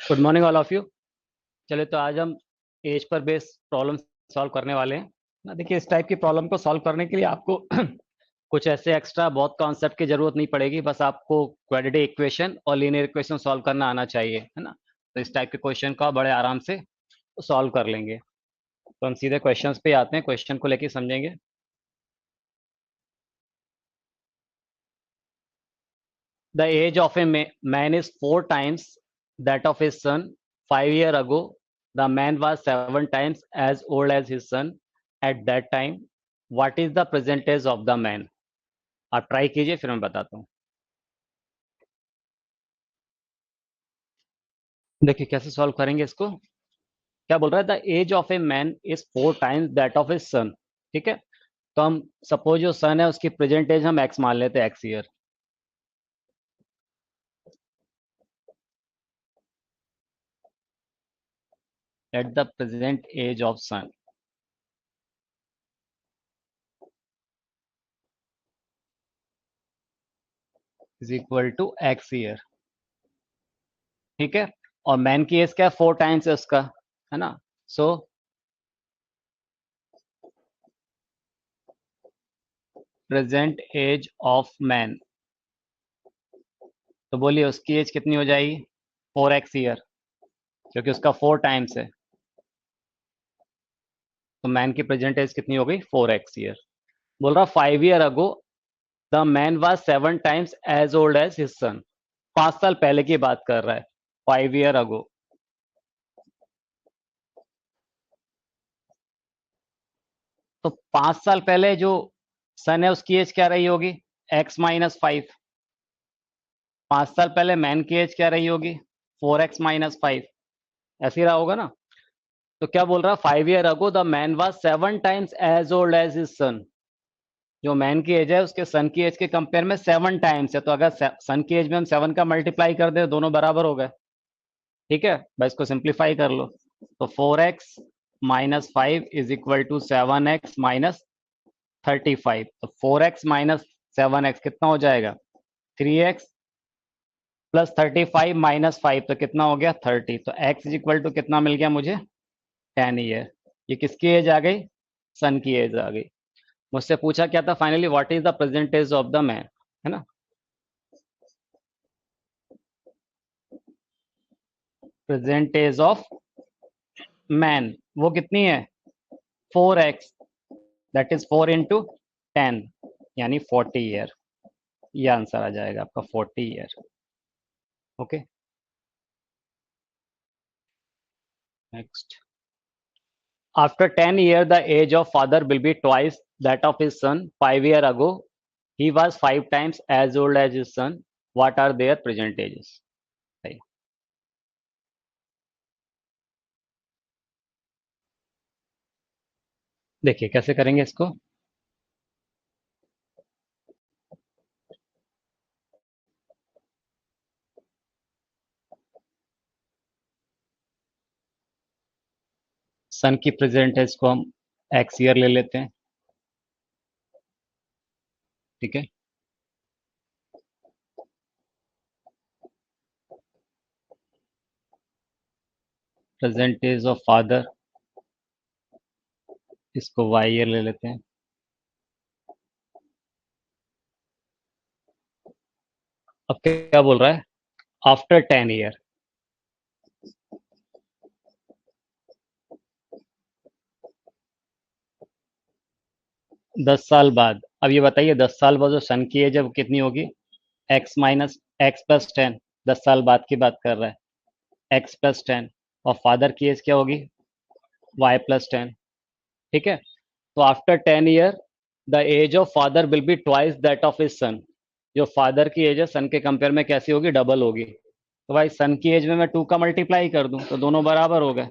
Good morning all of you. चलिए तो आज हम as per based problem solve करने वाले हैं ना। देखिए, इस टाइप की प्रॉब्लम को सॉल्व करने के लिए आपको कुछ ऐसे एक्स्ट्रा बहुत कॉन्सेप्ट की जरूरत नहीं पड़ेगी। बस आपको क्वाड्रेटिक इक्वेशन और लीनियर इक्वेशन सॉल्व करना आना चाहिए, है ना। तो इस टाइप के क्वेश्चन को आप बड़े आराम से सॉल्व कर लेंगे। तो हम सीधे क्वेश्चंस पे आते हैं, क्वेश्चन को लेके समझेंगे। The age of a man is 4 times that of his son. 5 years ago, the man was 7 times as old as his son at that time. What is the present age of the man? आप try कीजिए, फिर मैं बताता हूँ। देखिए कैसे solve करेंगे इसको। क्या बोल रहा है, the age of a man is 4 times that of his son. ठीक है, तो हम सपोज जो सन है उसकी प्रेजेंट एज हम एक्स मान लेते हैं, x year. At the present age of son is equal to x year. ठीक है, और मैन की एज क्या है, 4 times है उसका, है ना। So present age of man, तो बोलिए उसकी एज कितनी हो जाएगी, 4x ईयर, क्योंकि उसका 4 times है। तो मैन की प्रेजेंट एज कितनी हो गई, 4x ईयर। बोल रहा 5 year ago the man was 7 times as old as his son. 5 साल पहले की बात कर रहा है, 5 year अगो। तो 5 साल पहले जो सन है उसकी एज क्या रही होगी, x-5। 5 साल पहले मैन की एज क्या रही होगी, 4x-5। ऐसे ही रहा होगा ना। तो क्या बोल रहा, 5 year ago the man was 7 times as old as his son. जो मैन की एज है उसके सन की एज के कंपेयर में 7 times है, तो अगर सन की एज में हम 7 का मल्टीप्लाई कर दे, दोनों बराबर हो गए। ठीक है, भाई इसको सिंप्लीफाई कर लो। तो 4x-5 is equal to 7x-35। तो 4x-7x कितना हो जाएगा, 3x प्लस 35-5, तो कितना हो गया, 30। तो x इज इक्वल टू कितना मिल गया मुझे, 10 ईयर। ये किसकी एज आ गई, सन की एज आ गई। मुझसे पूछा क्या था finally, what is the present age of the man, है ना। प्रेजेंट एज ऑफ मैन वो कितनी है, 4x, दैट इज 4 into 10, यानी 40 ईयर। ये आंसर आ जाएगा आपका, 40 year. Okay, next. After 10 years the age of father will be twice that of his son. 5 year अगो he was 5 times as old as his son. What are their present ages? देखिए कैसे करेंगे इसको। सन की present as को हम x year ले लेते हैं। ठीक है, प्रेजेंट एज ऑफ फादर, इसको वाई ईयर ले लेते हैं। अब क्या बोल रहा है, आफ्टर 10 year। 10 साल बाद। अब ये बताइए 10 साल बाद जो सन की एज है वो कितनी होगी, x-x+10। 10 साल बाद की बात कर रहा है, x+10। और फादर की एज क्या होगी, y+10। ठीक है, तो after 10 year the age of father will be twice that of his son. जो फादर की एज है सन के कंपेयर में कैसी होगी, डबल होगी। तो भाई सन की एज में मैं 2 का मल्टीप्लाई कर दूं तो दोनों बराबर हो गए।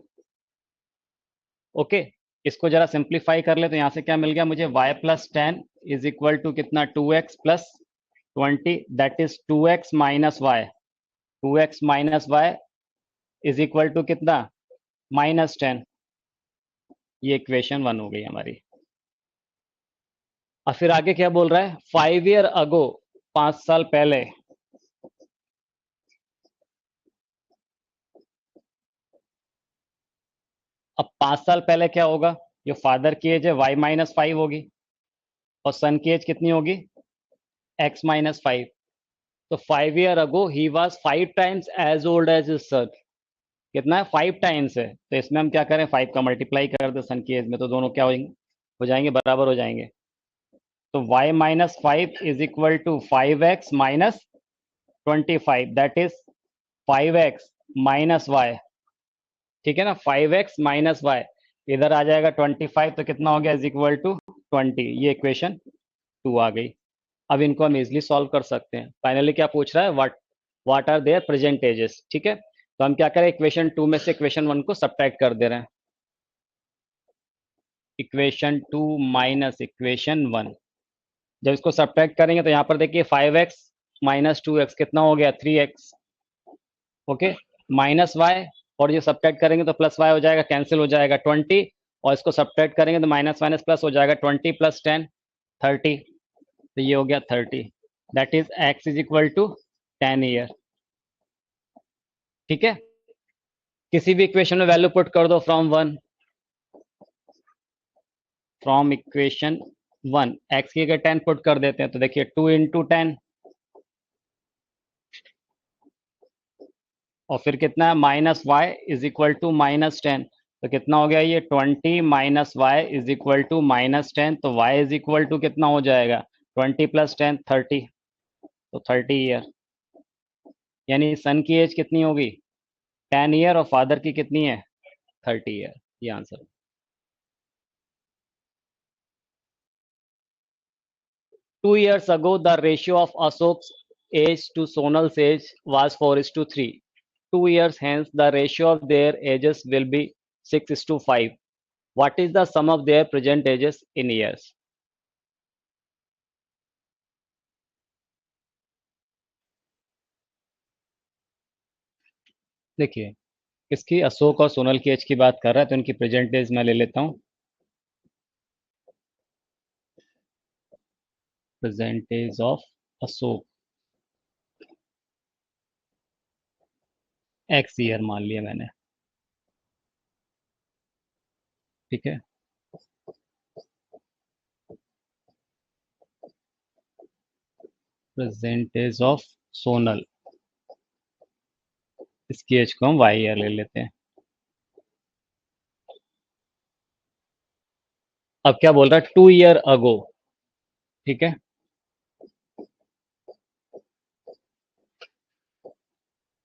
ओके, इसको जरा सिंप्लीफाई कर ले तो यहां से क्या मिल गया मुझे, y+10 इज इक्वल टू कितना, 2x+20, that is 2x-y। 2x-y is equal to कितना, -10। ये इक्वेशन 1 हो गई हमारी। और फिर आगे क्या बोल रहा है, 5 year अगो, 5 साल पहले। अब 5 साल पहले क्या होगा, जो फादर की एज है y-5 होगी और सन की एज कितनी होगी x-5। तो 5 year ago he was 5 times as old as his son. कितना है, 5 टाइम्स है, तो इसमें हम क्या करें, 5 का मल्टीप्लाई कर दे सन की एज में, तो दोनों क्या हो जाएंगे बराबर हो जाएंगे। तो y-5 is equal to 5x-25, that is 5x-y। ठीक है ना, 5x-y, इधर आ जाएगा 25, तो कितना हो गया, इज इक्वल टू 20। ये इक्वेशन 2 आ गई। अब इनको हम इजिली सॉल्व कर सकते हैं। फाइनली क्या पूछ रहा है, what are their present ages. ठीक है, तो हम क्या करें, इक्वेशन 2 में से इक्वेशन 1 को सब्ट्रैक्ट कर दे रहे हैं। इक्वेशन 2 माइनस इक्वेशन 1, जब इसको सब्ट्रैक्ट करेंगे तो यहाँ पर देखिए 5x-2x कितना हो गया, 3x। ओके, माइनस वाई, और ये सब्ट्रैक्ट करेंगे तो प्लस वाई हो जाएगा, कैंसिल हो जाएगा 20, और इसको सब्ट्रैक्ट करेंगे तो माइनस माइनस प्लस हो जाएगा, 20 + 10 30। तो ये हो गया 30, that is x is equal to 10 year. ठीक है, किसी भी इक्वेशन में वैल्यू पुट कर दो फ्रॉम इक्वेशन 1, x की अगर 10 पुट कर देते हैं तो देखिए 2 × 10, और फिर कितना है, -y इज इक्वल टू -10, तो कितना हो गया ये 20 - y इज इक्वल टू -10, तो y इज इक्वल टू कितना हो जाएगा, 20 + 10 30, तो 30 ईयर। यानी सन की एज कितनी होगी, 10 ईयर, और फादर की कितनी है, 30 ईयर। ये answer. 2 years ago the ratio of Ashok's age to Sonal's age was 4:3. 2 years hence the ratio of their ages will be 6:5. What is the sum of their present ages in years? देखिए, इसकी अशोक और सोनल की as की बात कर रहा है, तो इनकी प्रेजेंट एज मैं ले लेता हूँ। Present age of Ashok x year मान लिया मैंने। ठीक है, प्रेजेंट एज ऑफ सोनल, इसकी एज को हम y ईयर ले लेते हैं। अब क्या बोल रहा है, 2 year अगो। ठीक है,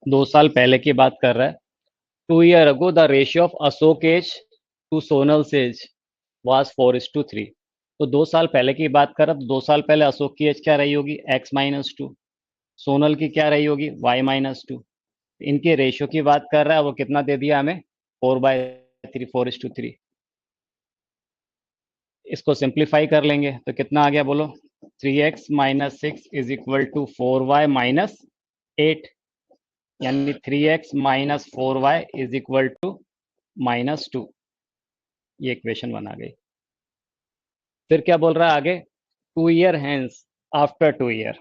2 साल पहले की बात कर रहा है। 2 year ago the ratio of Ashok age to Sonal's age was 4:3। तो 2 साल पहले की बात कर रहा, तो 2 साल पहले अशोक की एज क्या रही होगी, x-2, सोनल की क्या रही होगी, y-2। इनके रेशियो की बात कर रहा है, वो कितना दे दिया हमें, 4/3, 4:3। इसको सिंप्लीफाई कर लेंगे तो कितना आ गया बोलो, 3x - 6 is equal to 4y - 8, यानी 3x - 4y is equal to -2। ये इक्वेशन 1 आ गई। फिर क्या बोल रहा है आगे, 2 year hence, आफ्टर 2 year।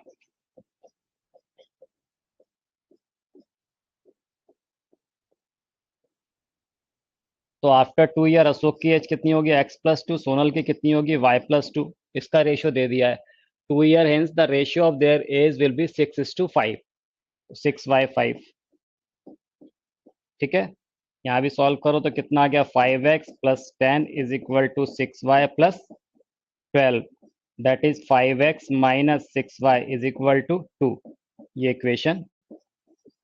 तो आफ्टर 2 year अशोक की एज कितनी होगी, x+2, सोनल की कितनी होगी, y+2। इसका रेशियो दे दिया है, 2 year hence the ratio of their age will be 6:5, 6/5। ठीक है, यहाँ भी सॉल्व करो तो कितना आ गया, 5x + 10 is equal to 6y + 12, that is 5x - 6y is equal to 2। ये इक्वेशन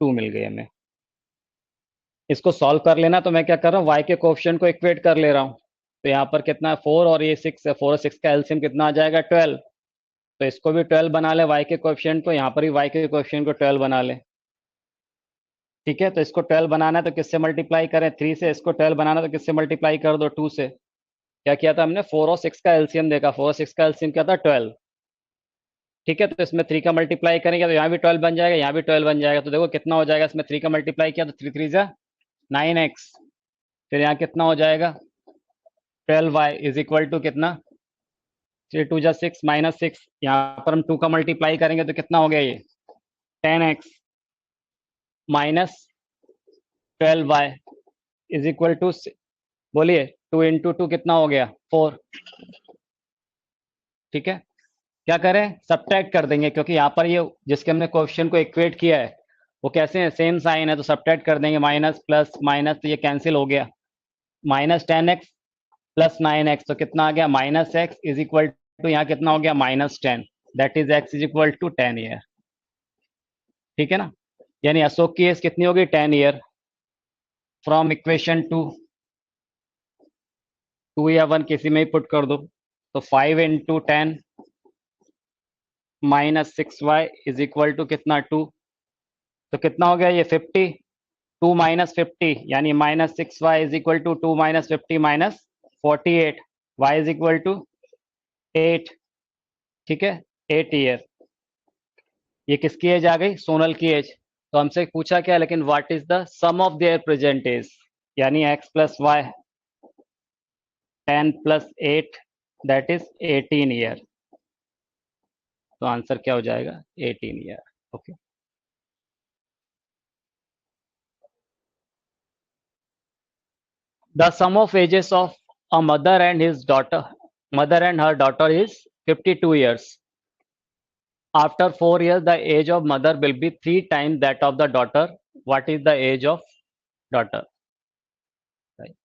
2 मिल गई हमें। इसको सॉल्व कर लेना, तो मैं क्या कर रहा हूँ, y के कोएफिशिएंट को इक्वेट कर ले रहा हूँ। तो यहाँ पर कितना है, 4 और ये 6 है, 4 और 6 का एलसीएम कितना आ जाएगा, 12। तो इसको भी 12 बना ले, y के कोएफिशिएंट को, यहाँ पर भी y के कोएफिशिएंट को 12 बना ले। ठीक है, तो इसको 12 बनाना है तो किससे मल्टीप्लाई करें, 3 से। इसको 12 बनाना तो किससे मल्टीप्लाई कर दो, 2 से। क्या किया था हमने, 4 और 6 का एलसीएम देखा, 4 और 6 का एलसीएम क्या था, 12। ठीक है, तो इसमें 3 का मल्टीप्लाई करेंगे तो यहाँ भी 12 बन जाएगा, यहाँ भी 12 बन जाएगा। तो देखो कितना हो जाएगा, इसमें 3 का मल्टीप्लाई किया तो 3 3 जा 9x। फिर यहाँ कितना हो जाएगा, 12y इज इक्वल टू कितना, 3 2 जा 6 -6। यहाँ पर हम 2 का मल्टीप्लाई करेंगे तो कितना हो गया, ये 10x - 12y is equal to बोलिए, 2 × 2 कितना हो गया? 4। ठीक है, क्या करें? सब्ट्रैक्ट कर देंगे, क्योंकि यहाँ पर ये जिसके हमने क्वेश्चन को इक्वेट किया है वो कैसे है, सेम साइन है, तो सब्ट्रैक्ट कर देंगे। माइनस प्लस माइनस, तो ये कैंसिल हो गया। -10x प्लस 9x, तो कितना आ गया? -x इज इक्वल टू, यहाँ कितना हो गया? -10, that is x is equal to 10 year. ठीक है ना, यानी अशोक की एज कितनी होगी? 10 ईयर। फ्रॉम इक्वेशन 2 या 1 किसी में ही पुट कर दो, तो 5 × 10 -6y इज इक्वल टू कितना? 2। तो कितना हो गया ये? 50। 2 - 50 यानी -6y is equal to 2 - 50 -48, y is equal to 8। ठीक है, 8 ईयर। ये किसकी एज आ गई? सोनल की एज। तो हमसे पूछा क्या, लेकिन what is the sum of their present age, यानी x + y, 10 + 8 that is 18 year. तो आंसर क्या हो जाएगा? 18 year. Okay. The sum of ages of a mother and her daughter is 52 years. After 4 years, the age of mother will be 3 times that of the daughter. What is the age of daughter? Right.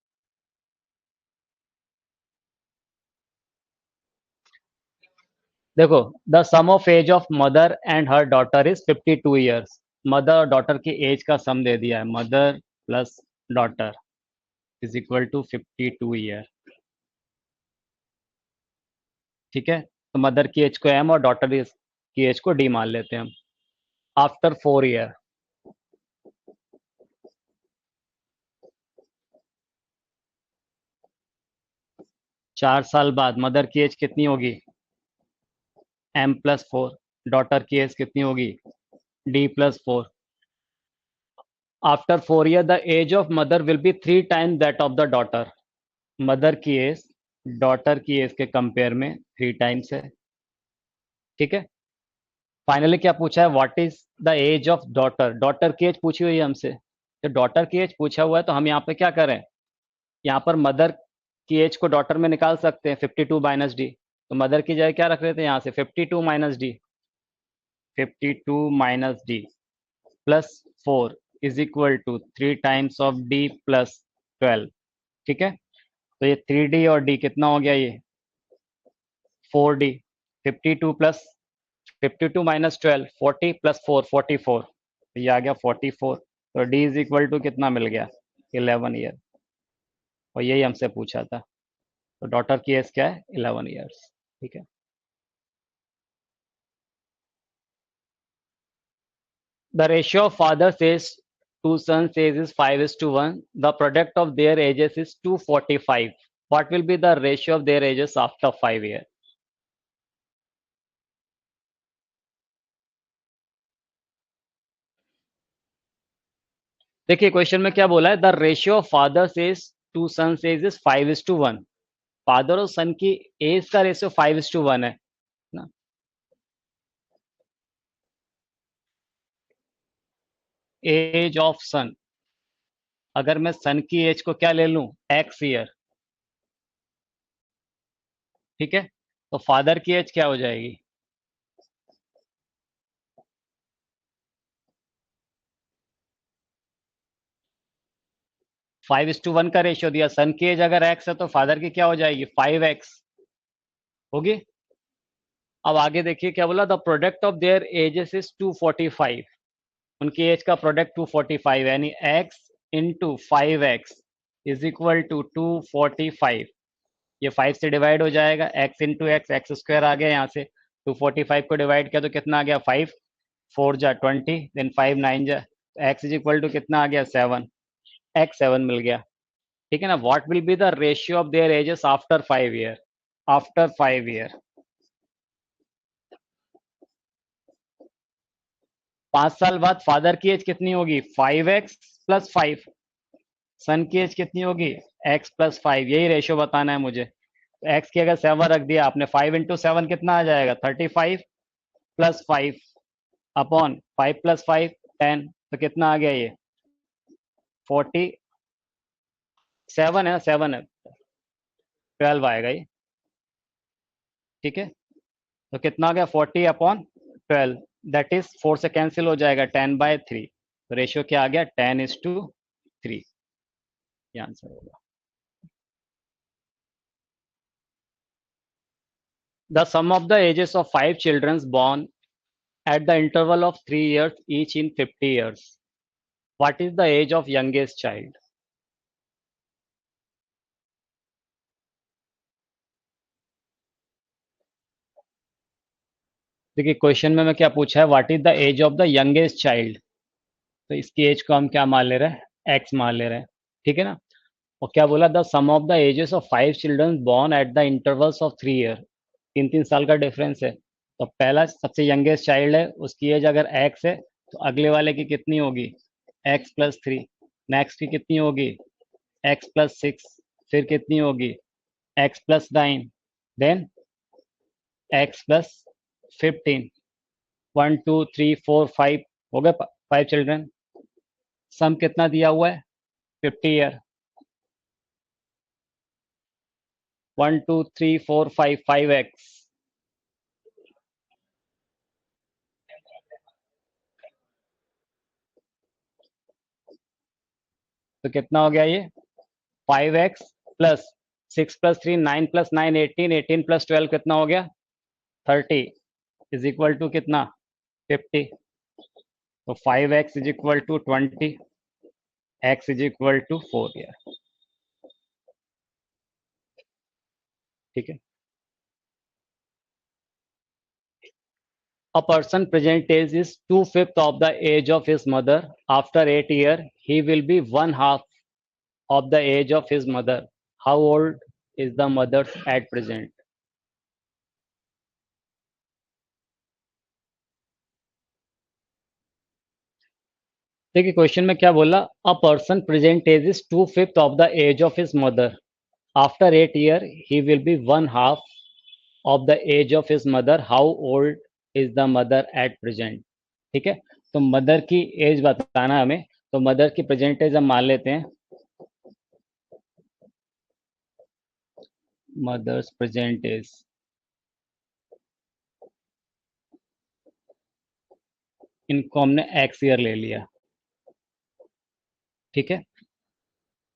देखो, the sum of age of mother and her daughter is 52 years. Mother और daughter की age का sum दे दिया है, mother plus daughter is equal to 52 year. ठीक है, तो मदर की एज को m और डॉटर की एज को d मान लेते हैं हम। आफ्टर 4 ईयर, 4 साल बाद मदर की एज कितनी होगी? m+4। डॉटर की एज कितनी होगी? d+4। After 4 year, the age of mother will be 3 times that of the daughter. Mother की एज डॉटर की एज के कंपेयर में 3 टाइम्स है। ठीक है, फाइनली क्या पूछा है? What is the age of daughter. Daughter की एज पूछी हुई है हमसे, तो डॉटर की एज पूछा हुआ है, तो हम यहाँ पे क्या करें? यहाँ पर मदर की एज को डॉटर में निकाल सकते हैं, 52 - d। तो मदर की जगह क्या रख रहे थे यहाँ से? 52 - d, 52 - d plus 4 is equal to 3 times of d plus 12। ठीक है, तो ये 3d और d कितना हो गया? ये 4d। 52 प्लस 52 - 12, 40 + 4, 44। तो ये आ गया 44। तो d इज इक्वल टू कितना मिल गया? 11 ईयर। और यही हमसे पूछा था। तो डॉटर की एज क्या है? 11 ईयर्स। ठीक है, the ratio of father's age to son's age is 5:1। The product of their ages is 245। What will be the ratio of their ages after 5 year? देखिए, क्वेश्चन में क्या बोला है? The ratio of father's age to son's age is 5:1। Father और son की age का ratio 5:1 है ना। एज ऑफ सन, अगर मैं सन की एज को क्या ले लूं? x year. ठीक है, तो फादर की एज क्या हो जाएगी? 5:1 का रेशियो दिया। सन की एज अगर x है तो फादर की क्या हो जाएगी? 5x होगी। अब आगे देखिए क्या बोला? The product of their ages is 245। उनकी एज का प्रोडक्ट 245, यानी x into 5x is equal to 245। ये 5 से डिवाइड हो जाएगा, x इंटू एक्स स्क्वायर आ गया यहाँ से। 245 को डिवाइड किया तो कितना आ गया? 5 4 जा 20, देन 5 9 जा, x इज इक्वल टू कितना आ गया? 7। x 7 मिल गया। ठीक है ना। What will be the ratio of their ages after 5 year? After 5 year, 5 साल बाद फादर की एज कितनी होगी? 5x + 5। सन की एज कितनी होगी? x + 5। यही रेशियो बताना है मुझे। x की अगर 7 रख दिया आपने, 5 × 7 कितना आ जाएगा? 35 + 5 अपॉन 5 + 5 10। तो कितना आ गया ये? 40 7 है, 7 है, 12 आएगा ये। ठीक है, तो कितना आ गया 40/12, दैट इज 4 से कैंसिल हो जाएगा 10/3, तो रेशियो क्या आ गया 10:3, ये आंसर होगा। The sum of the ages of 5 childrens born at the interval of 3 years each in 50 years, what is the age of youngest child? देखिए क्वेश्चन में मैं क्या पूछा है, what is the age of the youngest child, तो इसकी as को हम क्या मान ले रहे हैं, एक्स मान ले रहे हैं। ठीक है ना। और क्या बोला, the sum of the ages of 5 children born at the intervals of 3 year, 3 3 साल का डिफरेंस है। तो पहला सबसे यंगेस्ट चाइल्ड है, उसकी एज अगर एक्स है तो अगले वाले की कितनी होगी, x+3, नेक्स्ट की कितनी होगी, x+6, फिर कितनी होगी, x+9, देन x+15, 1 2 3 4 5, हो गए 5 चिल्ड्रन। सम कितना दिया हुआ है, 50 ईयर, 1 2 3 4 5, 5x, तो कितना हो गया ये 5x प्लस 6+3, 9+9, 18, 18+12 कितना हो गया 30, इज इक्वल टू कितना 50, तो 5x is equal to 20, x is equal to 4 year. ठीक है। A person present age is 2/5 of the age of his mother. After 8 years, he will be 1/2 of the age of his mother. How old is the mother at present? देखिए question में क्या बोला, a person present age is 2/5 of the age of his mother, after 8 years he will be 1/2 of the age of his mother, how old is the mother at present. ठीक है, तो mother की as बताना हमें, तो mother की present as हम मान लेते हैं, मदर्स प्रेजेंट एज, इनको हमने एक्स ईयर ले लिया। ठीक है,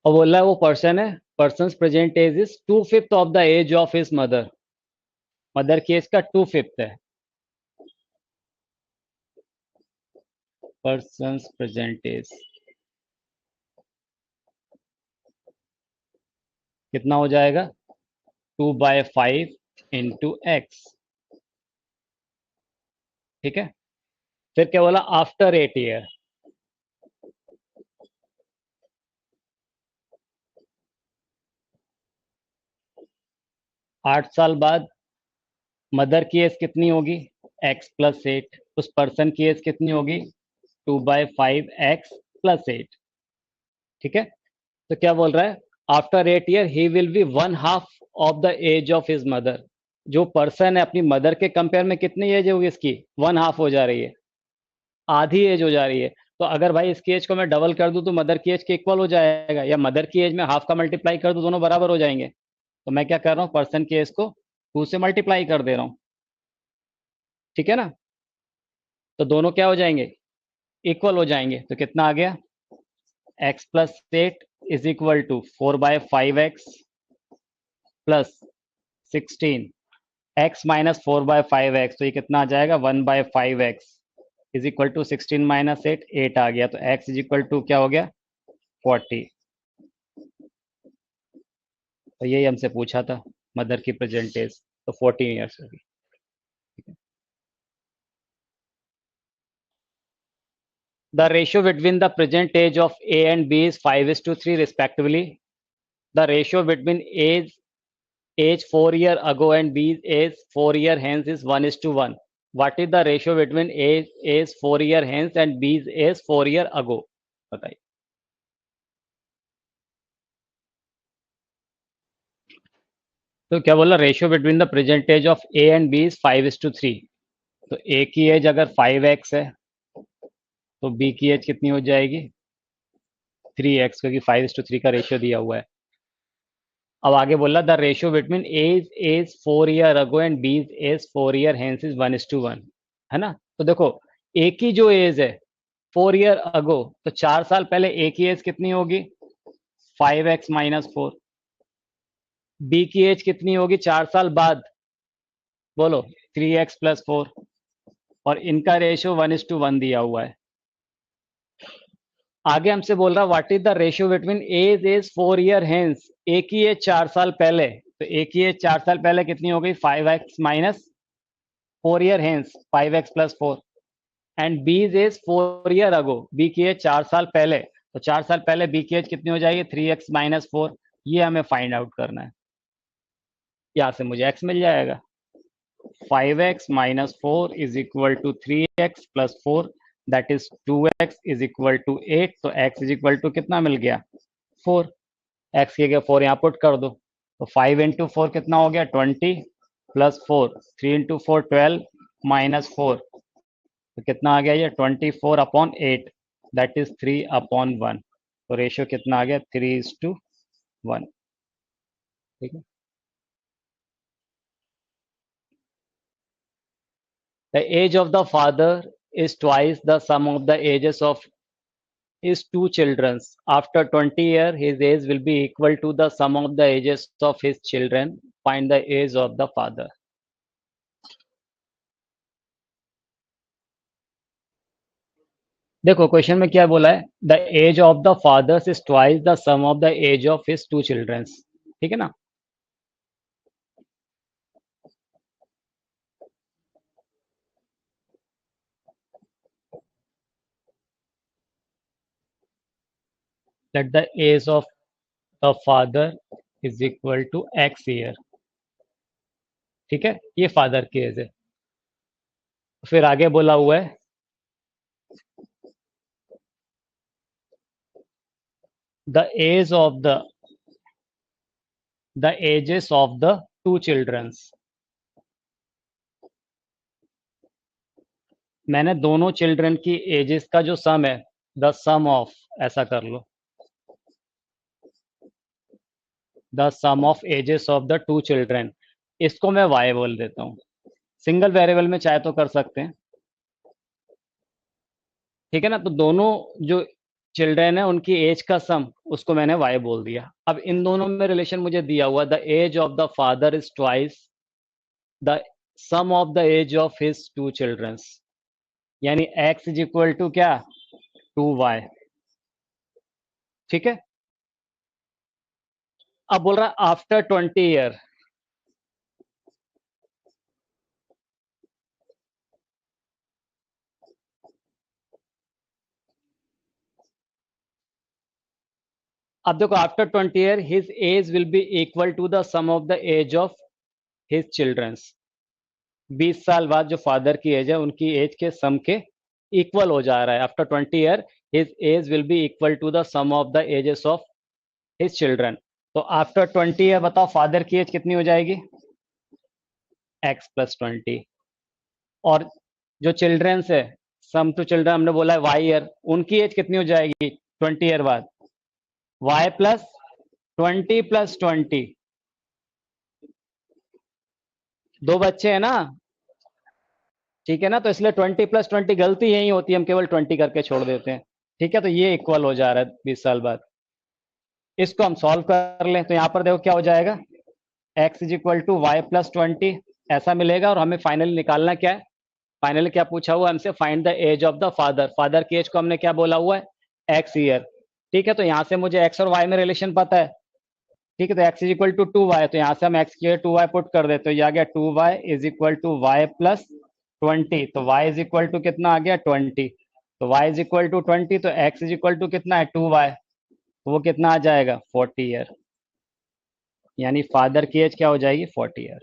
और बोला है वो पर्सन है, person present age is 2/5 of the age of his mother, mother की एज का 2/5 है, पर्सन प्रेजेंट एज कितना हो जाएगा 2/5 इंटू एक्स। ठीक है, फिर क्या बोला, आफ्टर 8 years, 8 साल बाद मदर की एज कितनी होगी, x+8, उस पर्सन की एज कितनी होगी 2/5x+8। ठीक है, तो क्या बोल रहा है, after 8 years he will be 1/2 of the age of his mother, जो पर्सन है अपनी मदर के कंपेयर में कितनी एज होगी इसकी, 1/2 हो जा रही है, आधी एज हो जा रही है। तो अगर भाई इसकी एज को मैं डबल कर दूं तो मदर की एज के इक्वल हो जाएगा, या मदर की एज में हाफ का मल्टीप्लाई कर दूं, दोनों बराबर हो जाएंगे। तो मैं क्या कर रहा हूँ, पर्सन की एज को 2 से मल्टीप्लाई कर दे रहा हूँ। ठीक है ना, तो दोनों क्या हो जाएंगे, इक्वल हो जाएंगे। तो कितना आ गया, x+8 is equal to 4/5x plus 16, x minus 4/5x, तो ये कितना आ जाएगा 1/5x is equal to 16 minus 8, 8 आ गया, तो x इज इक्वल टू क्या हो गया 40। तो यही हमसे पूछा था, मदर की प्रेजेंट एज, तो 14 ईयर्स होगी। The ratio between the present age of A and B is 5:3 respectively. The ratio between age 4 year ago and B's age 4 year hence is 1:1. What is the ratio between age 4 year hence and B's age 4 year ago? बताइए। तो क्या बोला, ratio between the present age of A and B is 5:3, तो ए की as अगर 5x है तो B की एज कितनी हो जाएगी 3x, क्योंकि 5:3 का रेशियो दिया हुआ है। अब आगे बोला the ratio between age 4 year ago and B age 4 year hence is 1:1, है ना। तो देखो ए की जो एज है 4 ईयर अगो, तो 4 साल पहले ए की एज कितनी होगी 5x - 4। बी की एज कितनी होगी 4 साल बाद, बोलो 3x + 4। और इनका रेशियो 1:1 दिया हुआ है। आगे हमसे बोल रहा what is the ratio between age age 4 year hence, A की एज 4 साल पहले, तो ए की एज 4 साल पहले कितनी हो गई 5x - 4 year hence 5x + 4। And B age 4 year ago, B की एज 4 साल पहले, तो 4 साल पहले बी की एज कितनी हो जाएगी 3x - 4। ये हमें फाइंड आउट करना है। यहाँ से मुझे x मिल जाएगा 5x - 4 is equal to 3x + 4, that is 2x is equal to 8। तो x इज इक्वल टू कितना मिल गया 4। x की जगह 4 यहाँ पुट कर दो, तो 5 × 4 कितना हो गया 20 + 4, 3 × 4 12 -4, तो कितना आ गया ये 24/8, दैट इज 3/1। तो रेशियो कितना आ गया 3:1। ठीक है। The age of the father is twice the sum of the ages of his two children. After 20 years, his age will be equal to the sum of the ages of his children. Find the age of the father. देखो question में क्या बोला है, the age of the fathers is twice the sum of the age of his two childrens. ठीक है ना। That the age of the father is equal to x year. ठीक है, ये फादर की एज है। फिर आगे बोला हुआ है the age of the ages of the two childrens. मैंने दोनों चिल्ड्रन की एजेस का जो सम है, द सम ऑफ, ऐसा कर लो, the sum of ages of the two children, इसको मैं y बोल देता हूँ। सिंगल वेरिएबल में चाहे तो कर सकते हैं। ठीक है ना। तो दोनों जो चिल्ड्रन है उनकी एज का सम, उसको मैंने y बोल दिया। अब इन दोनों में रिलेशन मुझे दिया हुआ, the age of the father is twice the sum of the age of his two childrens, यानी x इज इक्वल टू क्या 2y। ठीक है। अब बोल रहा आफ्टर 20 ईयर, अब देखो after 20 year his age will be equal to the sum of the age of his childrens. 20 साल बाद जो फादर की एज है उनकी एज के सम के इक्वल हो जा रहा है। After 20 year his age will be equal to the sum of the ages of his children. तो आफ्टर 20 ईयर बताओ फादर की एज कितनी हो जाएगी x + 20। और जो चिल्ड्रंस है, सम टू चिल्ड्रन हमने बोला है y ईयर, उनकी एज कितनी हो जाएगी 20 ईयर बाद y +20 + 20। दो बच्चे हैं ना, ठीक है ना। तो इसलिए 20 + 20, गलती यही होती है, हम केवल 20 करके छोड़ देते हैं। ठीक है, तो ये इक्वल हो जा रहा है 20 साल बाद। इसको हम सॉल्व कर लें, तो यहाँ पर देखो क्या हो जाएगा x is equal to y + 20 ऐसा मिलेगा। और हमें फाइनली निकालना क्या है, फाइनली क्या पूछा हुआ हमसे, find the age of the father. Father की एज को हमने क्या बोला हुआ है x ईयर। ठीक है, तो यहाँ से मुझे x और y में रिलेशन पता है। ठीक है, तो x is equal to 2y, तो यहाँ से हम x की 2y पुट कर देते, तो ये आ गया 2y is equal to y + 20। तो y इज इक्वल टू कितना आ गया 20। तो y इज इक्वल टू 20, तो x इज इक्वल टू कितना है 2y, तो वो कितना आ जाएगा 40 ईयर। यानी फादर की एज क्या हो जाएगी 40 year.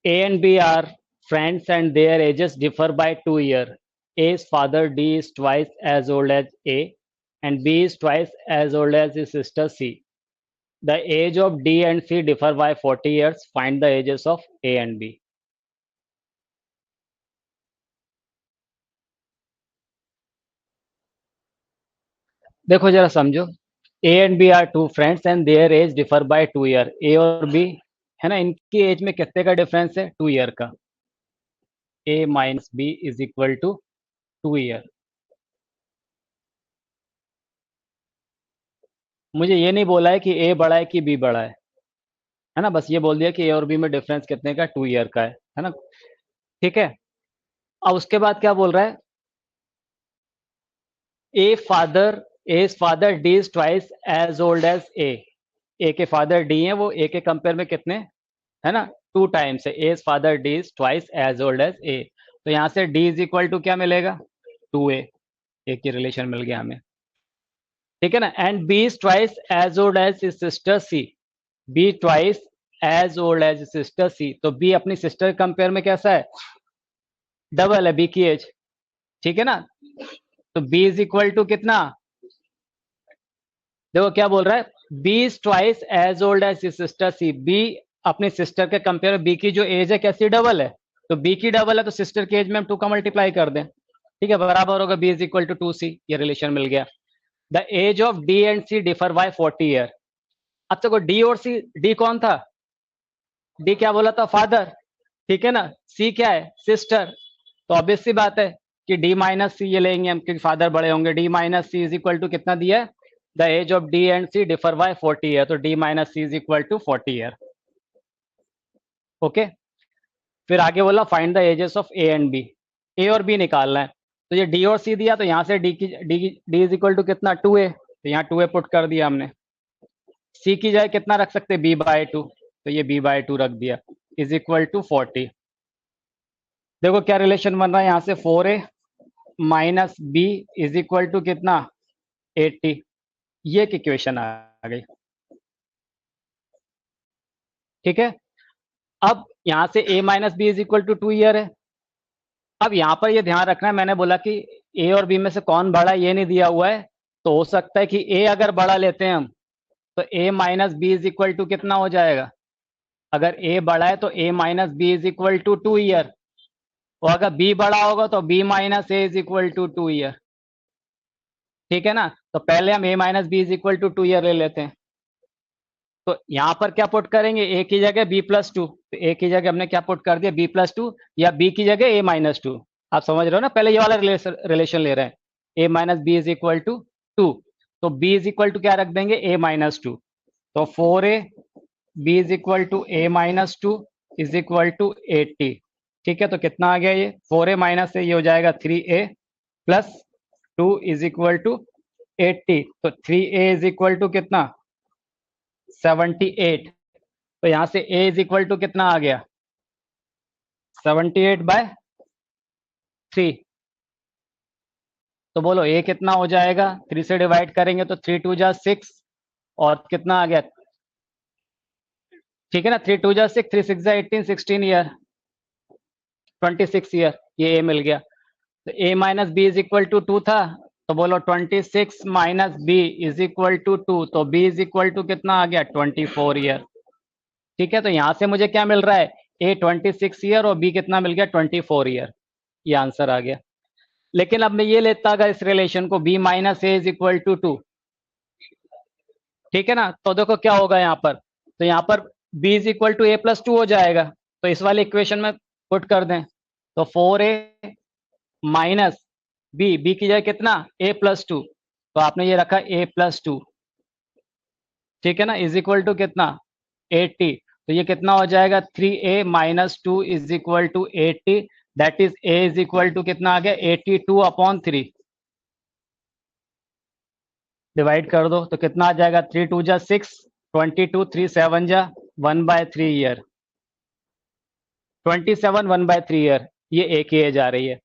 A and B are friends and their ages differ by 2 years. A's father D is twice as old as A, and B is twice as old as his sister C. The age of D and C differ by 40 years. Find the ages of A and B. देखो जरा समझो, A and B are two friends and their age differ by 2 year. A और B है ना, इनकी as में कितने का डिफरेंस है? 2 ईयर का। A minus B is equal to 2 year. मुझे ये नहीं बोला है कि ए बड़ा है कि बी बड़ा है ना, बस ये बोल दिया कि ए और बी में डिफरेंस कितने का? 2 ईयर का है ना। ठीक है, अब उसके बाद क्या बोल रहा है? A father, A's father D is twice as old as A. A के फादर डी हैं, वो ए के कंपेयर में कितने, है ना, 2 टाइम्स है। Age father D is twice as old as A. तो यहाँ से डी इज इक्वल टू क्या मिलेगा? 2a। ए की रिलेशन मिल गया हमें। ठीक है ना। And B is twice as old as his sister C. B twice as old as sister C, तो बी अपनी सिस्टर के कंपेयर में कैसा है? डबल है बी की एज। ठीक है ना। तो बी इज इक्वल टू कितना? देखो क्या बोल रहा है, B is twice as old as his sister C. B अपनी सिस्टर के कंपेयर में, बी की जो एज है कैसी? डबल है। तो बी की डबल है तो सिस्टर की एज में हम 2 का मल्टीप्लाई कर दें। ठीक है, बराबर होगा B is equal to 2c। ये रिलेशन मिल गया। The age of D and C differ by 40 year. अब देखो डी और सी, डी कौन था? डी क्या बोला था? फादर। ठीक है ना। सी क्या है? सिस्टर। तो ऑब्वियस सी बात है कि डी माइनस सी ये लेंगे हम, क्योंकि फादर बड़े होंगे। D minus C is equal to कितना दिया है? The age of D and C differ by 40 year, तो D minus C is equal to 40 year. Okay. फिर आगे बोला find the ages of A and B. A और B निकालना है। तो ये डी और सी दिया, तो यहाँ से डी इज इक्वल टू कितना? 2a। तो यहाँ 2a पुट कर दिया हमने। सी की जाए कितना रख सकते? b/2। तो ये b/2 रख दिया, इज इक्वल टू 40। देखो क्या रिलेशन बन रहा है यहाँ से, 4a minus B is equal to कितना? 80। ये एक इक्वेशन आ गई। ठीक है। अब यहाँ से a minus B is equal to 2 year है। अब यहाँ पर ये ध्यान रखना है, मैंने बोला कि ए और बी में से कौन बड़ा है ये नहीं दिया हुआ है। तो हो सकता है कि ए अगर बड़ा लेते हैं हम, तो a minus B is equal to कितना हो जाएगा? अगर a बड़ा है तो a minus B is equal to 2 year. और अगर b बड़ा होगा तो b minus A is equal to 2 year. ठीक है ना। तो पहले हम a minus B is equal to 2 year ले लेते हैं। तो यहाँ पर क्या पुट करेंगे? a की जगह b+2। तो a की जगह हमने क्या पुट कर दिया? b+2, या b की जगह a-2। आप समझ रहे हो ना, पहले ये वाला रिलेशन ले रहे हैं। a minus B is equal to 2। तो b इज इक्वल टू क्या रख देंगे? a-2। तो 4a b is equal to a-2 is equal to 80। ठीक है, तो कितना आ गया ये? 4a माइनस से ये हो जाएगा 3a plus 2 is equal to 80। तो 3a इज इक्वल टू कितना? 78। तो यहाँ से a इज इक्वल टू कितना आ गया? 78/3। तो बोलो a कितना हो जाएगा? 3 से डिवाइड करेंगे तो 3 2 जा 6, और कितना आ गया? ठीक है ना, 3 2 जा 6, 3 6 जा 18, 16 ईयर, 26 ईयर। ये a मिल गया। तो a minus B is equal to 2 था। तो बोलो 26 minus B is equal to 2। तो b इज इक्वल टू कितना आ गया? 24 ईयर। ठीक है, तो यहां से मुझे क्या मिल रहा है? a 26 ईयर और b कितना मिल गया? 24 ईयर। ये आंसर आ गया। लेकिन अब मैं ये लेता अगर इस रिलेशन को, b minus A is equal to 2। ठीक है ना। तो देखो क्या होगा यहाँ पर, तो यहाँ पर b is equal to a+2 हो जाएगा। तो इस वाले इक्वेशन में पुट कर दें। तो 4a माइनस बी की जगह कितना? a+2। तो आपने ये रखा a+2। ठीक है ना, इज इक्वल टू कितना? 80। तो ये कितना हो जाएगा? 3a-2 is equal to 80। That is a is equal to कितना आ गया? 82/3। डिवाइड कर दो तो कितना आ जाएगा? 3 2 जा 6, 22, 3 7 जा 1/3 ईयर, 27 1/3 ईयर। ये a की एज आ रही है।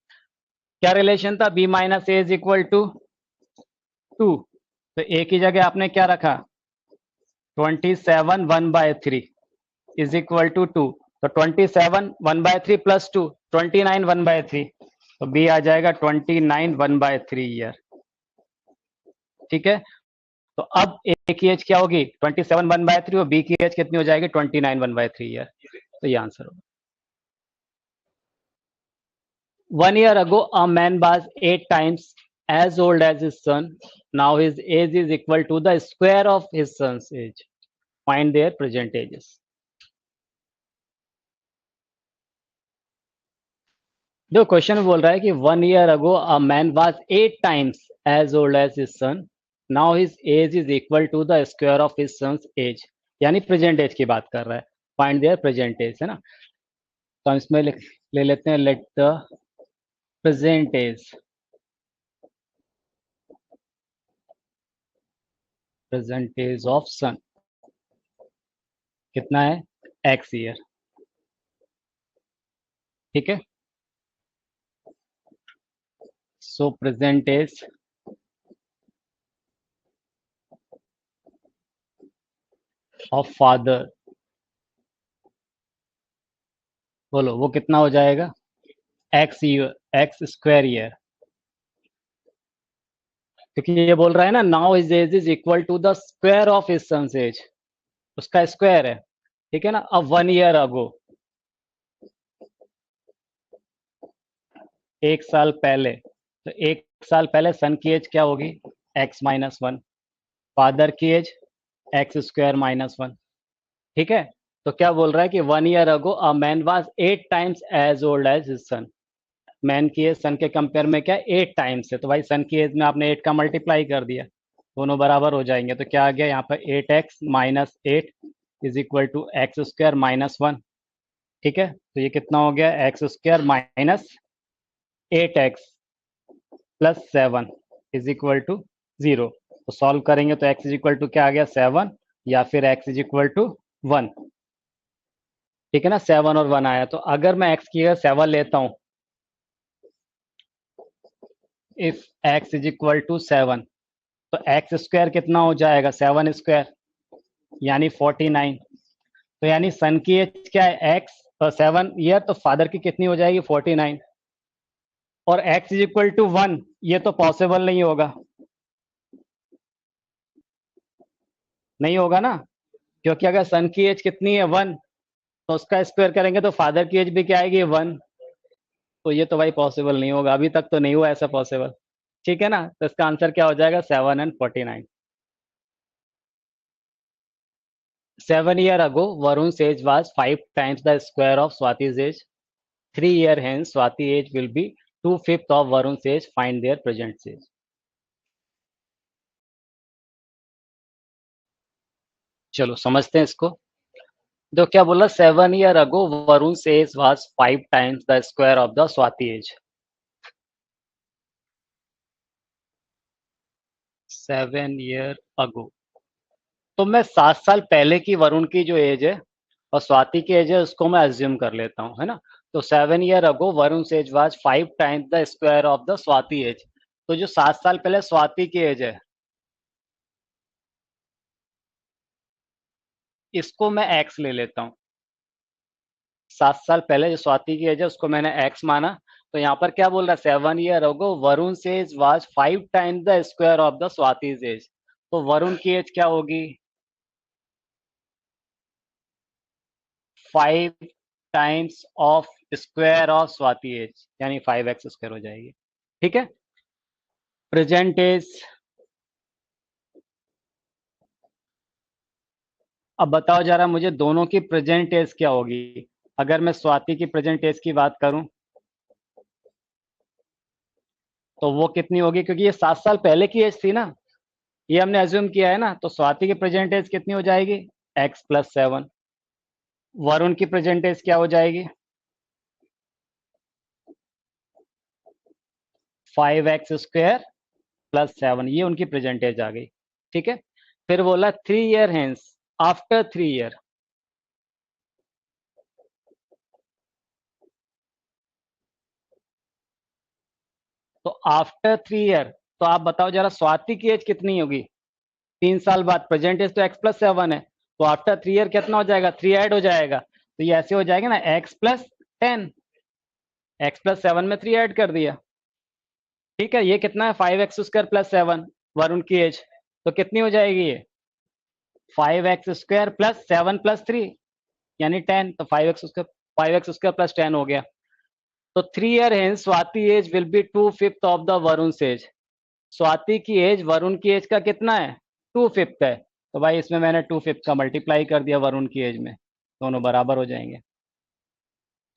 क्या रिलेशन था? b minus A is equal to 2। तो a की जगह आपने क्या रखा? 27 1/3 इज इक्वल टू 2। तो 27 1/3 प्लस 2, 29 1/3। तो b आ जाएगा 29 1/3 ईयर। ठीक है, तो अब a की एज क्या होगी? 27 1/3 और b की एज कितनी हो जाएगी? 29 1/3 ईयर। तो ये आंसर होगा। 1 year ago a man was 8 times as old as his son. Now his age is equal to the square of his son's age. Find their present ages. जो question बोल रहा है कि 1 year ago a man was 8 times as old as his son. Now his age is equal to the square of his son's age. यानी present as की बात कर रहा है. फाइंड देयर प्रेजेंट एज, है ना. तो हम इसमें ले लेते हैं let the present age. Present age of son कितना है? x year. ठीक है. So present age of father, बोलो वो कितना हो जाएगा? x year, x square year. क्योंकि ये बोल रहा है ना, now his age is equal to the square of his son's age. उसका स्क्वायर है. ठीक है ना. अब 1 year अगो, 1 साल पहले, तो 1 साल पहले सन की एज क्या होगी? x-1. फादर की एज x² -1. ठीक है. तो क्या बोल रहा है कि 1 year ago a man was 8 times as old as his son. Man की एज सन के कंपेयर में क्या 8 times है. तो भाई सन की एज में आपने 8 का मल्टीप्लाई कर दिया, दोनों बराबर हो जाएंगे. तो क्या आ गया यहाँ पर? 8x-8 is equal to x² -1. ठीक है. तो ये कितना हो गया? x² -8x + 7 is equal to 0. तो सॉल्व करेंगे तो x इज इक्वल टू क्या आ गया? 7, या फिर x इज इक्वल टू 1. ठीक है ना. 7 और 1 आया. तो अगर मैं x की जगह 7 लेता हूं, if x is equal to 7, तो x² कितना हो जाएगा? 7² यानी 49. तो यानी सन की एज क्या है? x और 7 ईयर. तो फादर की कितनी हो जाएगी? 49. और x इज इक्वल टू 1, ये तो पॉसिबल नहीं होगा. नहीं होगा ना, क्योंकि अगर सन की एज कितनी है? 1, तो उसका स्क्वायर करेंगे तो फादर की एज भी क्या आएगी? 1. तो ये तो भाई पॉसिबल नहीं होगा. अभी तक तो नहीं हुआ ऐसा पॉसिबल. ठीक है ना. तो इसका आंसर क्या हो जाएगा? 7 and 49. 7 year ago Varun's age was 5 times the square of Swati's age. 3 year hence Swati age will be 2/5 of Varun's age. Find their present age. चलो समझते हैं इसको. तो क्या बोला? 7 year ago Varun's age was 5 times the square of the Swati age. 7 year ago. तो मैं 7 साल पहले की वरुण की जो एज है और स्वाति की एज है उसको मैं अज्यूम कर लेता हूँ, है ना. तो 7 year ago Varun age was 5 times the square of the Swati age. तो जो 7 साल पहले स्वाति की एज है, इसको मैं x ले लेता हूँ. 7 साल पहले जो स्वाति की एज है उसको मैंने x माना. तो यहाँ पर क्या बोल रहा है? 7 year ago Varun age was 5 times the square of the Swati age. तो वरुण की एज क्या होगी? 5 times of square of Swati age, यानी 5x² हो जाएगी. ठीक है. Present age. अब बताओ जरा मुझे दोनों की प्रेजेंट एज क्या होगी. अगर मैं स्वाति की प्रेजेंट एज की बात करूं तो वो कितनी होगी? क्योंकि ये 7 साल पहले की एज थी ना, ये हमने अज्यूम किया है ना. तो स्वाति की प्रेजेंट एज कितनी हो जाएगी? x + 7. वरुण की प्रेजेंट एज क्या हो जाएगी? 5x² + 7. ये उनकी प्रेजेंट एज आ गई. ठीक है. फिर बोला 3 year हेंस, आफ्टर 3 year. तो आफ्टर 3 year, तो आप बताओ जरा स्वाति की एज कितनी होगी 3 साल बाद? प्रेजेंट एज तो x + 7 है. तो आफ्टर 3 year कितना हो जाएगा? 3 ऐड हो जाएगा. तो ये ऐसे हो जाएगा ना, x + 10. x + 7 में 3 ऐड कर दिया. ठीक है. ये कितना है? 5x² + 7 वरुण की एज. तो कितनी हो जाएगी ये? 5x² + 7 + 3 यानी 10. तो 5x² + 10 हो गया. तो 3 year hence Swati age will be 2/5 of the Varun's age. Swati की एज वरुण की एज का कितना है, 2/5 है। तो भाई इसमें मैंने 2/5 का मल्टीप्लाई कर दिया वरुण की एज में, दोनों बराबर हो जाएंगे।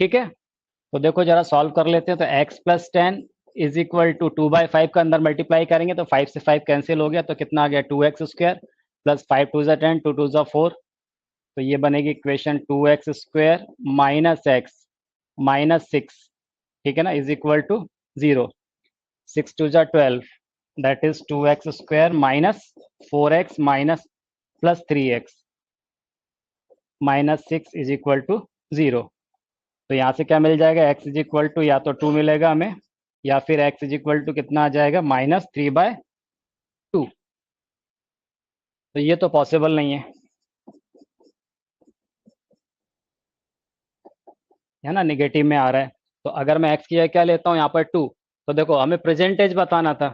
ठीक है, तो देखो जरा सॉल्व कर लेते हैं। तो x+10 इज इक्वल टू 2/5 का अंदर मल्टीप्लाई करेंगे तो 5 से 5 कैंसिल हो गया, तो कितना आ गया 2x² प्लस 5 2 ज़ा 10 2 2 ज़ा 4। तो ये बनेगी equation 2x² minus x minus 6, ठीक है ना, इज इक्वल टू 0। 6 2 ज़ा 12, that is 2x² minus 4x minus plus 3x minus 6 is equal to 0। तो यहाँ से क्या मिल जाएगा, x इज इक्वल टू या तो 2 मिलेगा हमें, या फिर x इज इक्वल टू कितना आ जाएगा, -3/2। तो ये तो पॉसिबल नहीं है ना, निगेटिव में आ रहा है। तो अगर मैं x की जगह क्या लेता हूँ यहाँ पर 2, तो देखो हमें प्रेजेंटेज बताना था,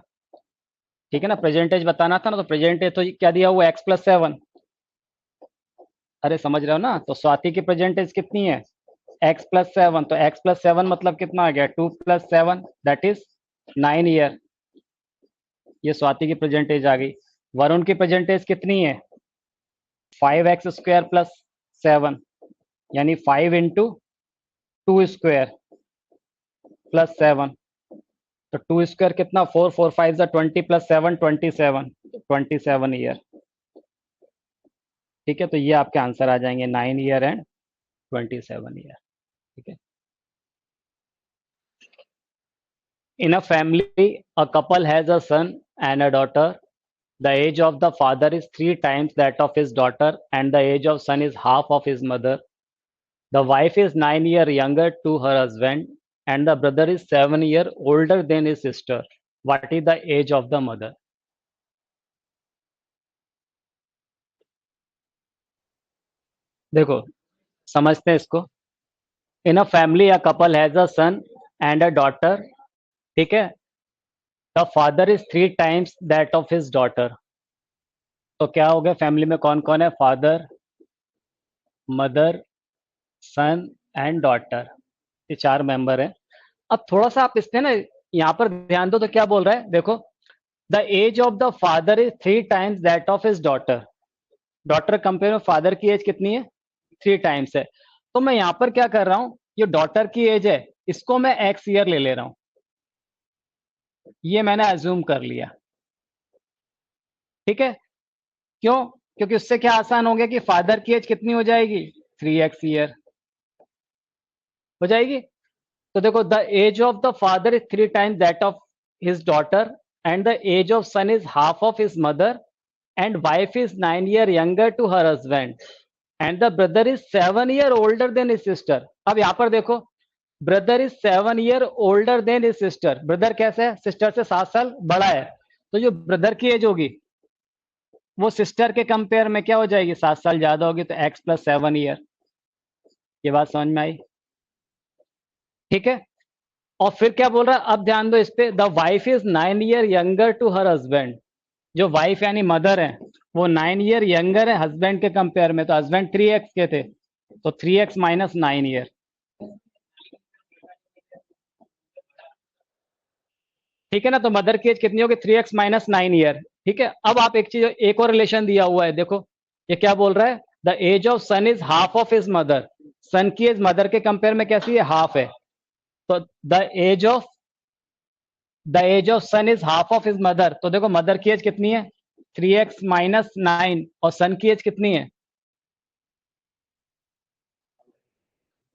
ठीक है ना, प्रेजेंटेज बताना था ना। तो प्रेजेंटेज तो क्या दिया हुआ, x+7। अरे समझ रहे हो ना, तो स्वाति की प्रेजेंटेज कितनी है, x+7। तो x+7 मतलब कितना आ गया, 2+7 दैट इज 9 ईयर। ये स्वाति की प्रेजेंटेज आ गई। वरुण की प्रेजेंटेज कितनी है, 5x² प्लस 7, यानी 5 इंटू 2² प्लस 7। तो 2² कितना, 4 4 5 ज़ा 20 प्लस 7 27, 27 ईयर। ठीक है, तो ये आपके आंसर आ जाएंगे 9 ईयर एंड 27 ईयर। ठीक है। In a family a couple has a son and a daughter. The age of the father is 3 times that of his daughter, and the age of son is half of his mother. The wife is 9 years younger to her husband, and the brother is 7 years older than his sister. What is the age of the mother? देखो समझते हैं इसको। In a family a couple has a son and a daughter, ठीक है। The father is 3 times that of his daughter. तो क्या हो गया, फैमिली में कौन कौन है, father, mother, son and daughter, ये 4 मेंबर हैं। अब थोड़ा सा आप इसमें ना यहाँ पर ध्यान दो, तो क्या बोल रहा है, देखो the age of the father is 3 times that of his daughter. Daughter compare में फादर की एज कितनी है, 3 टाइम्स है। तो मैं यहाँ पर क्या कर रहा हूँ, ये डॉटर की एज है, इसको मैं एक्स ईयर ले ले रहा हूँ, ये मैंने अज्यूम कर लिया। ठीक है, क्यों, क्योंकि उससे क्या आसान हो गया कि फादर की एज कितनी हो जाएगी, 3x ईयर हो जाएगी। तो देखो the age of the father is 3 times that of his daughter, and the age of son is half of his mother, and wife is 9 years younger to her husband, and the brother is 7 years older than his sister. अब यहां पर देखो, brother is 7 years older than his sister. brother कैसे है, sister से 7 साल बड़ा है। तो जो ब्रदर की एज होगी वो सिस्टर के कंपेयर में क्या हो जाएगी, 7 साल ज्यादा होगी, तो x+7 ईयर। ये बात समझ में आई, ठीक है। और फिर क्या बोल रहा है, अब ध्यान दो इस पे, the wife is 9 year younger to her husband. जो वाइफ यानी मदर है वो 9 ईयर यंगर है हस्बैंड के कंपेयर में। तो हस्बैंड 3x के थे, तो 3x माइनस 9 ईयर। ठीक है ना, तो मदर की एज कितनी होगी, 3x माइनस 9 ईयर। ठीक है, अब आप एक चीज, एक और रिलेशन दिया हुआ है, देखो ये क्या बोल रहा है, the age of son is half of his mother. Son की एज मदर के कंपेयर में कैसी है, हाफ है। तो the age of son is half of his mother. तो देखो मदर की एज कितनी है, 3x माइनस 9, और सन की एज कितनी है,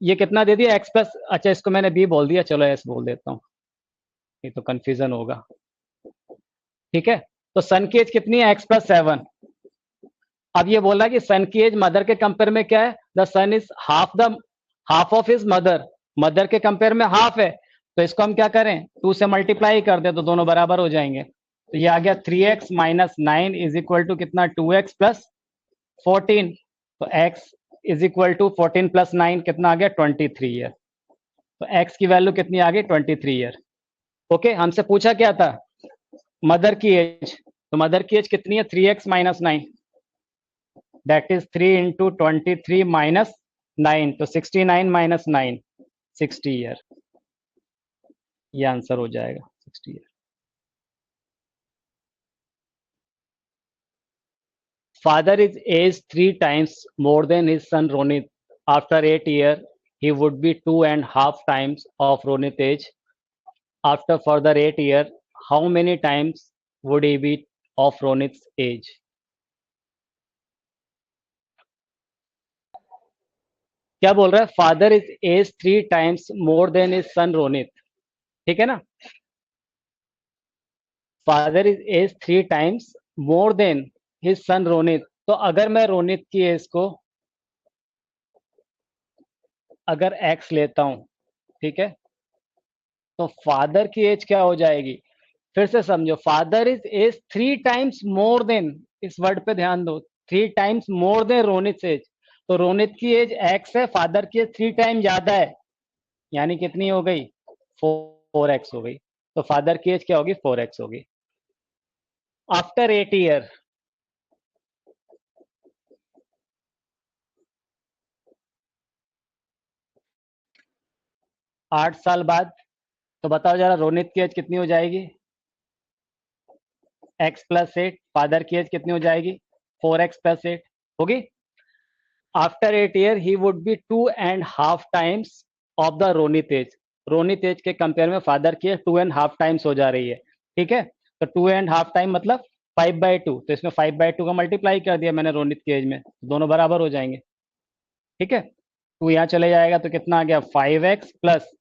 ये कितना दे दिया, x+, अच्छा इसको मैंने b बोल दिया, चलो s बोल देता हूँ, ये तो कंफ्यूजन होगा। ठीक है, तो सन की एज कितनी है, x+7। अब ये बोला कि सन की एज मदर के कंपेयर में क्या है, the son is half of his mother. Mother के कंपेयर में हाफ है, तो इसको हम क्या करें, 2 से मल्टीप्लाई कर दे, तो दोनों बराबर हो जाएंगे। तो ये आ गया 3x-9 इज इक्वल टू कितना, 2x प्लस 14। तो x is equal to 14 plus 9 कितना आ गया, 23 ईयर। तो x की वैल्यू कितनी आ गई, 23 ईयर। ओके, हमसे पूछा क्या था, मदर की एज। तो मदर की एज कितनी है, 3x-9, दैट इज 3 इंटू 23 - 9, तो 69 - 9, 60 ईयर। ये आंसर हो जाएगा, 60 year. father is aged 3 times more than his son Ronit. After 8 years, he would be 2.5 times of Ronit age. After further 8 years, how many times would he be of Ronit's age? क्या बोल रहा है? Father is age 3 times more than is son Ronit. ठीक है ना? Father is age 3 times more than his son Ronit. तो अगर मैं रोनित की एज को अगर एक्स लेता हूं, ठीक है, तो फादर की एज क्या हो जाएगी? फिर से समझो, father is age 3 times more than, इस वर्ड पे ध्यान दो, 3 times more than Ronit age. तो रोनित की एज एक्स है, फादर की एज 3 times ज्यादा है, यानी कितनी हो गई? 4x हो गई. तो फादर की एज क्या होगी? 4x होगी. आफ्टर 8 years, 8 साल बाद, तो बताओ जरा रोनित की एज कितनी हो जाएगी? x+8. फादर की एज कितनी हो जाएगी? 4x+8 होगी. After 8 years he would be 2.5 times of the Ronit age. Ronit age के कंपेयर में फादर की एज 2.5 times हो जा रही है. ठीक है, तो 2.5 times मतलब 5/2. तो इसमें 5/2 का मल्टीप्लाई कर दिया मैंने रोनित की एज में, दोनों बराबर हो जाएंगे. ठीक है, 2 यहाँ चले जाएगा तो कितना आ गया? 5x plus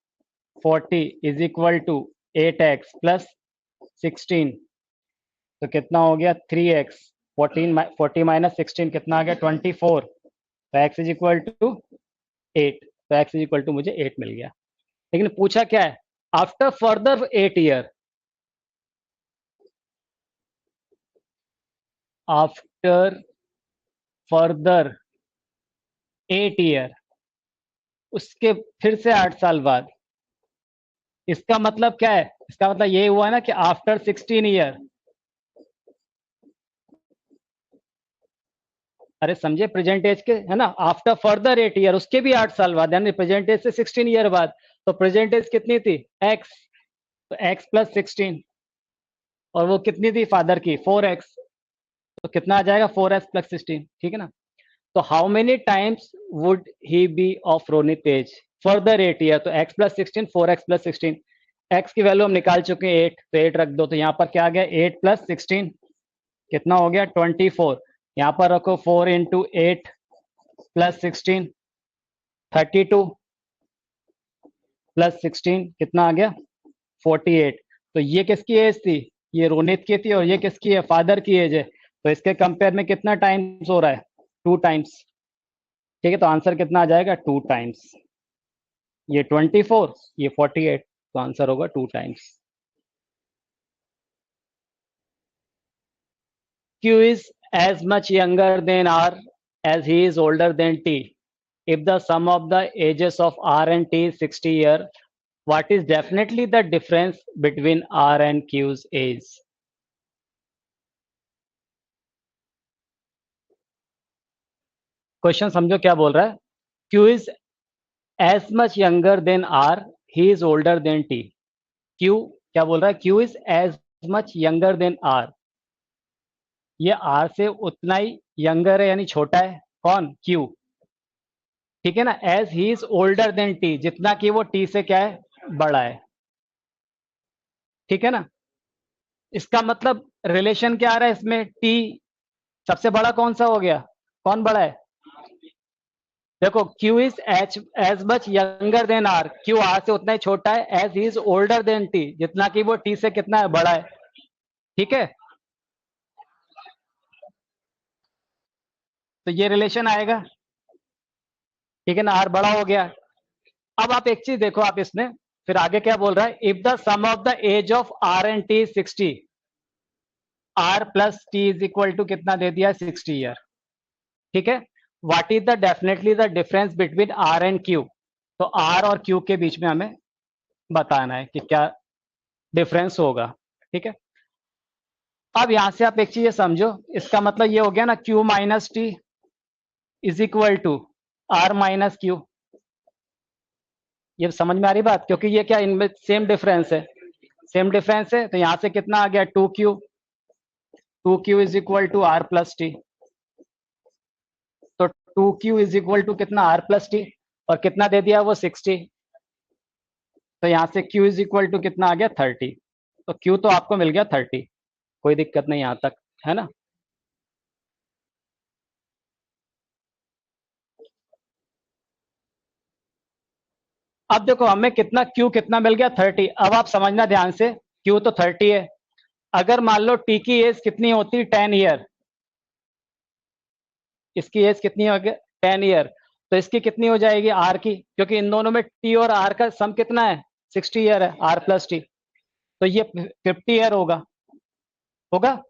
40 is equal to 8x plus 16. तो कितना हो गया? 3x. 40 माइनस 16 कितना आ गया? 24. तो x इज इक्वल टू 8. तो x इज इक्वल टू मुझे 8 मिल गया. लेकिन पूछा क्या है? After further 8 years, after further 8 years, उसके फिर से 8 साल बाद. इसका मतलब क्या है? इसका मतलब ये हुआ ना कि आफ्टर 16 years. अरे समझे, प्रेजेंट एज के है ना, आफ्टर फर्दर 8 years, उसके भी 8 साल बाद, यानी प्रेजेंट एज से 16 years बाद. तो प्रेजेंट एज कितनी थी? x. तो x प्लस 16, और वो कितनी थी फादर की? 4x. तो कितना आ जाएगा? 4x plus 16. ठीक है ना? तो how many times would he be of Ronit age further 8 years? तो x plus 16, 4x plus 16. x की वैल्यू हम निकाल चुके हैं 8, तो 8 रख दो. तो यहाँ पर क्या आ गया? 8 प्लस 16 कितना हो गया? 24. यहाँ पर रखो 4 इंटू 8 प्लस 16, 32 प्लस 16 कितना आ गया? 48. तो ये किसकी एज थी? ये रोनित की थी, और ये किसकी है? फादर की एज है. तो इसके कंपेयर में कितना टाइम्स हो रहा है? 2 times. ठीक है, तो आंसर कितना आ जाएगा? 2 times. ये 24, ये 48, तो आंसर होगा 2 times. Q is as much younger than R as he is older than T. If the sum of the ages of R and T is 60 years, what is definitely the difference between R and Q's age? Question समझो क्या बोल रहा है. Q is as much younger than R, he is older than T. Q क्या बोल रहा है? Q is as much younger than R. ये R से उतना ही यंगर है, यानी छोटा है. कौन? Q. ठीक है ना? As he is older than T, जितना कि वो टी से क्या है? बड़ा है. ठीक है ना? इसका मतलब रिलेशन क्या आ रहा है इसमें? टी सबसे बड़ा कौन सा हो गया? कौन बड़ा है? देखो, Q is as much younger than R. Q R से उतना ही छोटा है. As he is older than T, जितना कि वो T से कितना है? बड़ा है. ठीक है, तो ये रिलेशन आएगा. ठीक है ना? R बड़ा हो गया. अब आप एक चीज देखो, आप इसमें फिर आगे क्या बोल रहा है? If the sum of the age of R and T 60, R plus T is equal to कितना दे दिया? 60 ईयर. ठीक है, what is the definitely the difference between R and Q? तो R और Q के बीच में हमें बताना है कि क्या डिफरेंस होगा. ठीक है, अब यहां से आप एक चीज समझो, इसका मतलब ये हो गया ना, Q minus T is equal to R minus Q. ये समझ में आ रही बात? क्योंकि ये क्या, इनमें सेम डिफरेंस है. सेम डिफरेंस है, तो यहां से कितना आ गया? 2Q. 2Q is equal to R plus T. 2Q is equal to कितना R प्लस टी, और कितना दे दिया वो 60। तो यहाँ से Q इज इक्वल टू कितना आ गया 30। तो Q तो आपको मिल गया 30, कोई दिक्कत नहीं यहाँ तक, है ना। अब देखो हमें कितना Q कितना मिल गया 30। अब आप समझना ध्यान से, Q तो 30 है। अगर मान लो T की एज कितनी होती 10 ईयर, इसकी एज कितनी हो गई 10 ईयर, तो इसकी कितनी हो जाएगी R की, क्योंकि इन दोनों में T और R का सम कितना है 60 ईयर है, R प्लस टी, तो ये 50 ईयर होगा होगा।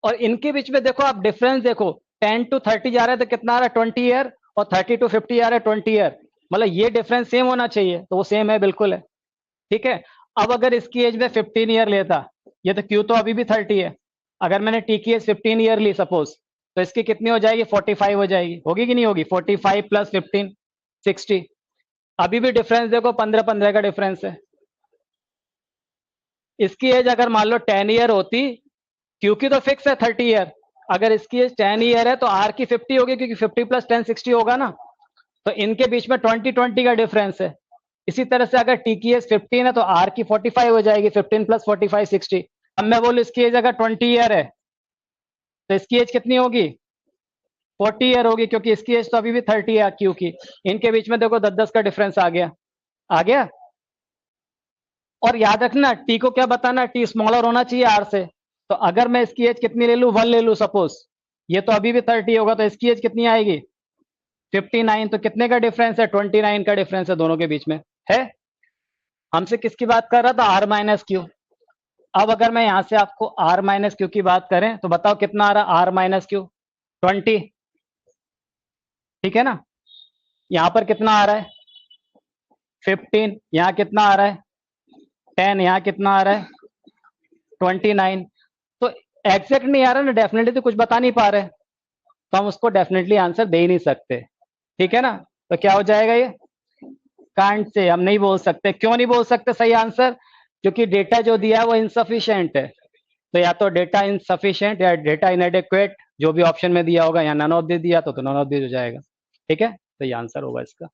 और इनके बीच में देखो आप डिफरेंस देखो, 10 टू 30 जा रहा है तो कितना आ रहा है 20 ईयर, और 30 टू 50 आ रहा है 20 ईयर, मतलब ये डिफरेंस सेम होना चाहिए, तो वो सेम है, बिल्कुल है, ठीक है। अब अगर इसकी एज में 15 ईयर लेता, ये तो क्यू तो अभी भी 30 है, अगर मैंने टी की एज 15 ईयर ली सपोज, तो इसकी कितनी हो जाएगी 45 हो जाएगी, होगी कि नहीं होगी, 45 प्लस 15 60। अभी भी डिफरेंस देखो 15-15 का डिफरेंस है। इसकी एज अगर मान लो 10 ईयर होती, क्योंकि तो फिक्स है 30 ईयर, अगर इसकी एज 10 ईयर है तो आर की 50 होगी, क्योंकि 50 प्लस 10 60 होगा ना, तो इनके बीच में 20-20 का डिफरेंस है। इसी तरह से अगर टी की एज 15 है तो आर की 45 हो जाएगी, 15 प्लस 45 60। अब मैं बोलूं इसकी एज अगर 20 ईयर है तो इसकी एज कितनी होगी 40 ईयर होगी, क्योंकि इसकी एज तो अभी भी 30 है क्यू की। इनके बीच में देखो 10-10 का डिफरेंस आ गया, आ गया। और याद रखना टी को क्या बताना, टी स्मॉलर होना चाहिए आर से। तो अगर मैं इसकी एज कितनी ले लूं 1 ले लूं सपोज, ये तो अभी भी 30 होगा, तो इसकी एज कितनी आएगी 59। तो कितने का डिफरेंस है 29 का डिफरेंस है दोनों के बीच में है। हमसे किसकी बात कर रहा था आर माइनस क्यू। अब अगर मैं यहां से आपको आर माइनस क्यू की बात करें तो बताओ कितना आ रहा आर माइनस क्यू 20, ठीक है ना। यहां पर कितना आ रहा है 15, यहां कितना आ रहा है 10, यहां कितना आ रहा है 29। तो एग्जैक्ट नहीं आ रहा ना, डेफिनेटली तो कुछ बता नहीं पा रहे, तो हम उसको डेफिनेटली आंसर दे ही नहीं सकते, ठीक है ना। तो क्या हो जाएगा ये कांट से, हम नहीं बोल सकते। क्यों नहीं बोल सकते सही आंसर, क्योंकि डेटा जो दिया है वो इनसफिशिएंट है। तो या तो डेटा इनसफिशिएंट या डेटा इनएडिक्वेट, जो भी ऑप्शन में दिया होगा, या नन ऑफ दिस दिया तो नन ऑफ दिस हो जाएगा, ठीक है। तो ये आंसर होगा इसका।